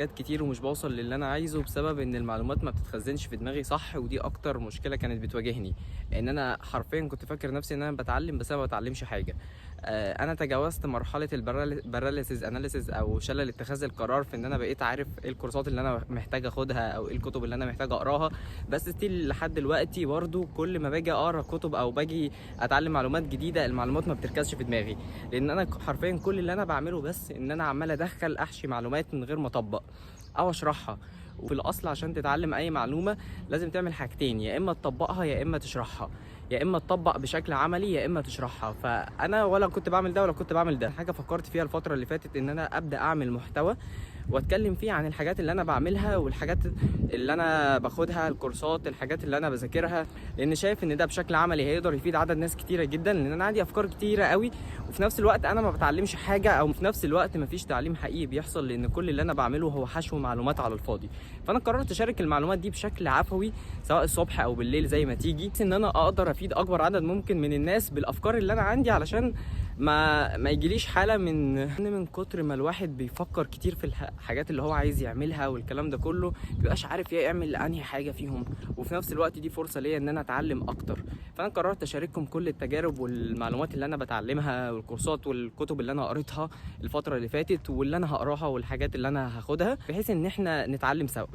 حاجات كتير ومش باوصل للي انا عايزه بسبب ان المعلومات ما بتتخزنش في دماغي صح، ودي اكتر مشكله كانت بتواجهني. ان انا حرفيا كنت فاكر نفسي ان انا بتعلم بس انا ما بتعلمش حاجه. انا تجاوزت مرحله الباراليسيز اناليسيز او شلل اتخاذ القرار، في ان انا بقيت عارف ايه الكورسات اللي انا محتاج اخدها او ايه الكتب اللي انا محتاج اقراها. بس ستيل لحد دلوقتي برضو كل ما باجي اقرا كتب او باجي اتعلم معلومات جديده، المعلومات ما بتركزش في دماغي. لان انا حرفيا كل اللي انا بعمله بس ان انا عمال ادخل احشي معلومات من غير ما اطبق او اشرحها. وفي الاصل عشان تتعلم اي معلومه لازم تعمل حاجتين، يا اما تطبقها يا اما تشرحها، يا اما تطبق بشكل عملي يا اما تشرحها. فانا ولا كنت بعمل ده ولا كنت بعمل ده. حاجه فكرت فيها الفتره اللي فاتت ان انا ابدا اعمل محتوى واتكلم فيه عن الحاجات اللي انا بعملها والحاجات اللي انا باخدها، الكورسات، الحاجات اللي انا بذاكرها. لان شايف ان ده بشكل عملي هيقدر يفيد عدد ناس كتيره جدا، لان انا عندي افكار كتيره قوي وفي نفس الوقت انا ما بتعلمش حاجه، او في نفس الوقت ما فيش تعليم حقيقي بيحصل، لان كل اللي انا بعمله هو حشو معلومات على الفاضي. فانا قررت اشارك المعلومات دي بشكل عفوي سواء الصبح او بالليل زي ما تيجي، ان انا اقدر افيد اكبر عدد ممكن من الناس بالافكار اللي انا عندي، علشان ما يجيليش حاله من كتر ما الواحد بيفكر كتير في الحاجات اللي هو عايز يعملها والكلام ده كله، مبيبقاش عارف يعمل انهي حاجه فيهم. وفي نفس الوقت دي فرصه ليا ان انا اتعلم اكتر. فانا قررت اشارككم كل التجارب والمعلومات اللي انا بتعلمها والكورسات والكتب اللي انا قريتها الفتره اللي فاتت واللي انا هقراها والحاجات اللي انا هاخدها، بحيث ان احنا نتعلم سوا.